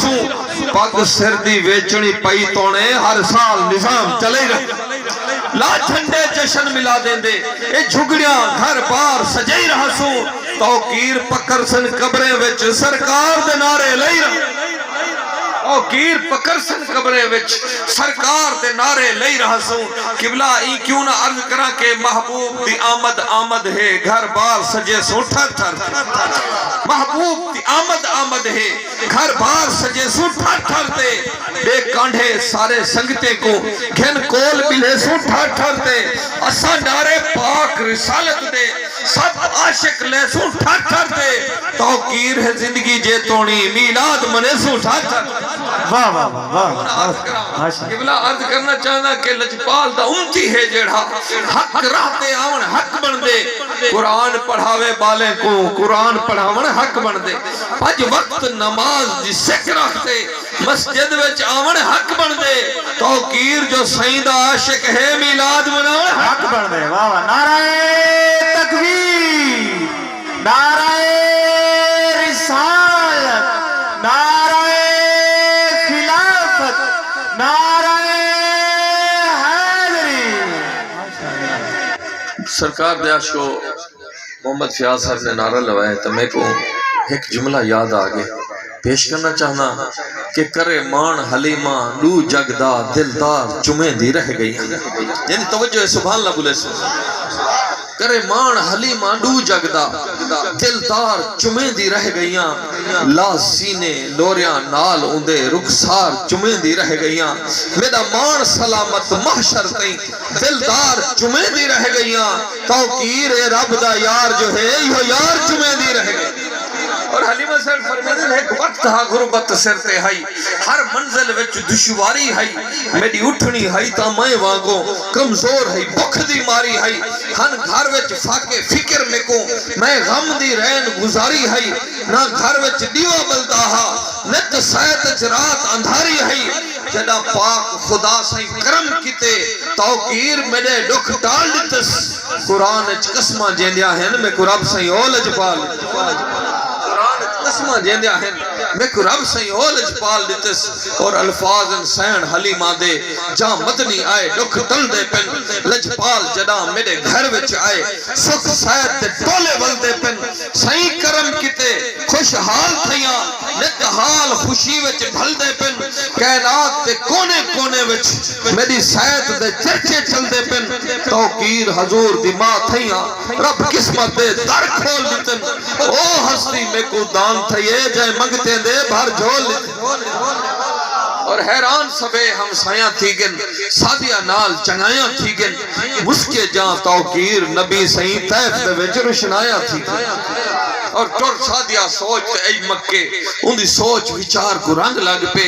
رہسوں پگ سر دی ویچنی پئی تونے ہر سال نظام چلے رہے لا جھنڈے جشن ملا دیں دے اے جھگڑیاں گھر بار سجائی رہسوں توقیر پکر سن قبریں وچ سرکار دے نعرے لئی رہے توقیر پکر سن قبریں وچ سرکار دے نعرے لئی رہسوں قبلہ ای کیوں نہ عرض کرا کہ محبوب دی آمد آمد ہے گھر بار سجے سو ٹھر ٹھر محبوب دی آمد آمد ہے گھر بار سجے سو ٹھر ٹھر تے بے کانڈے سارے سنگتے کو گھن کول ملے سو ٹھر ٹھر تے اسا نعرے پاک رسالت دے سب عاشق لے سو ٹھر ٹھر تے توقیر ہے زندگی جے تونی میلاد منے سو ٹھر ٹھر واہ واہ واہ قبلہ عرض کرنا چاہنا کہ لجپال دا امتی ہے جڑا حق رہتے آون حق بن دے قرآن پڑھاوے بالے کو قرآن پڑھاون حق بن دے پج وقت نماز دی سکھ رکھتے مسجد وچ آون حق بن دے توقیر جو سیدہ عاشق ہے میلاد مناون حق بن دے واہ واہ نعرہ تکبیر نعرہ رسالت نعرہ خلافت نعرہ حیدری سرکار دے عاشقو محمد فیاض صاحب نے نعرہ لگایا تو میں کو ایک جملہ یاد آگے پیش کرنا چاہنا کہ کرے مان حلیمہ دو جگدا دلدار چمیں دی رہ گئی یعنی توجہ ہے سبحان اللہ بولے سے کرے مان حلیمہ دو جگدا دلدار چمیں دی رہ گئیاں لا سینے لوریاں نال اندے رخسار چمیں دی رہ گئیاں میرا مان سلامت محشر تیں دلدار چمیں دی رہ گئیاں توقیر رب دا یار جو ہے یہ یار چمیں دی رہ گئی اور حلیمہ صاحب فرمائے ایک وقت ہا غربت سر تے ہائی ہر منزل وچ دشواری ہائی میری اٹھنی ہائی تا میں وانگو کمزور ہائی بکھ دی ماری ہائی ہن گھر وچ فاقے فکر میں کو میں غم دی رین گزاری ہائی نہ گھر وچ دیوا بلدا ہا نت سایت رات اندھاری ہائی جدا پاک خدا سے کرم کیتے توقیر میرے دکھ ڈال دیتس قرآن اچ قسمہ جیندیا ہیں میں کو رب سے اولج پال قسمہ جیندیا ہیں میں کو رب سے اولج پال دیتس اور الفاظ انسان حلیمہ دے جہاں مدنی آئے دکھ دل دے پن لجپال جدا میرے گھر وچ آئے سکھ سایت دے ٹولے ول دے پن سہی کرم کیتے خوشحال تھیاں نت حال خوشی وچ بھل دے پن کائنات دے کونے کونے وچ میری سایت دے چرچے چل دے پن توقیر حضور دی ماں تھیاں رب قسمت دے در کھول دیتن او ہستی میں کو دان تھیے جائے منگتے دے بھر جھول دیتن اور حیران سبے ہم سایاں تھی گن سادیہ نال چنگایاں تھی گن مسکے جان توقیر نبی سہیں تیف دے وچ روشنایاں تھی گن اور ٹر سادیہ سوچ تے ای مکے ان دی سوچ وچار کو رنگ لگ پے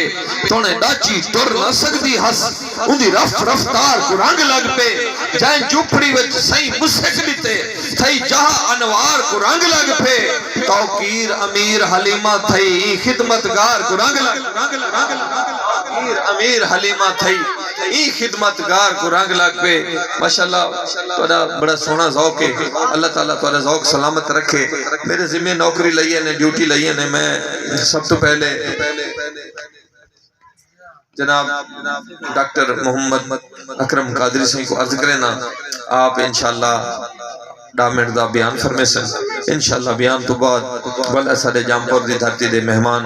تونے ڈاچی ٹر نہ سکتی ہس ان دی رفتار کو رنگ لگ پے جائیں جھوپڑی وچ سہی مسک دیتے تھئی جہاں انوار کو رنگ لگ پے توقیر امیر حلیمہ تھئی خدمتگار کو رنگ لگ امیر حلیمہ تھئی ای خدمتگار کو رنگ لگ پے ماشاءاللہ توڑا بڑا سونا ذوق ہے اللہ تعالیٰ توڑا ذوق سلامت رکھے میرے ذمہ نوکری لئیے نے ڈیوٹی لئیے نے میں سب تو پہلے جناب ڈاکٹر محمد اکرم قادری سے کو عرض کریں نا آپ انشاءاللہ ڈامٹ دا بیان فرمے سن انشاءاللہ بیان تو بعد والا سارے جامپور دی دھرتی دے مہمان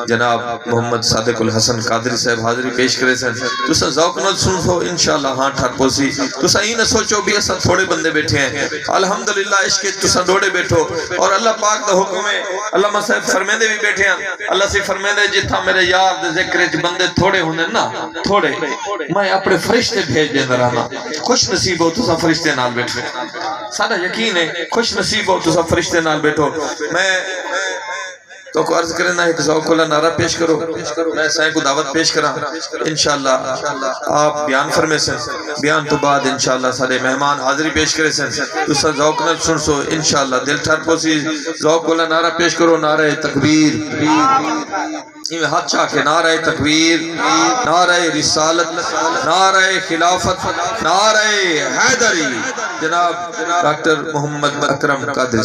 جناب محمد صادق الحسن قادری صاحب حاضری پیش کرے سن تو سا ذوق نہ سنو انشاءاللہ ہاں ٹھار پوسی تو سا ہی نہ سوچو بھی ایسا تھوڑے بندے بیٹھے ہیں الحمدللہ عشق تو سا ڈوڑے بیٹھو اور اللہ پاک دا حکم ہے اللہ صاحب فرمیندے بھی بیٹھے ہیں اللہ سے فرمیندے جتھا میرے یار دے ذکر بندے تھوڑے ہونے نا تھوڑے میں اپنے فرشتے بھیج دے رہا خوش نصیب ہو تو سا فرشتے نال بیٹھے سادہ یقین ہے خوش نصیب ہو تو سب فرشتے نال بیٹھو میں تو کو عرض کرنا ہے کہ ذوق اللہ نعرہ پیش کرو میں سائیں کو دعوت پیش کرا انشاءاللہ آپ بیان فرمے سن بیان تو بعد انشاءاللہ سارے مہمان حاضری پیش کرے سن تو سا ذوق نہ سن سو انشاءاللہ دل ٹھار پوسی ذوق اللہ نعرہ پیش کرو نعرہ تکبیر یہ ہاتھ چاہ کے نعرہ تکبیر نعرہ رسالت نعرہ خلافت نعرہ حیدری جناب ڈاکٹر محمد اکرم قادری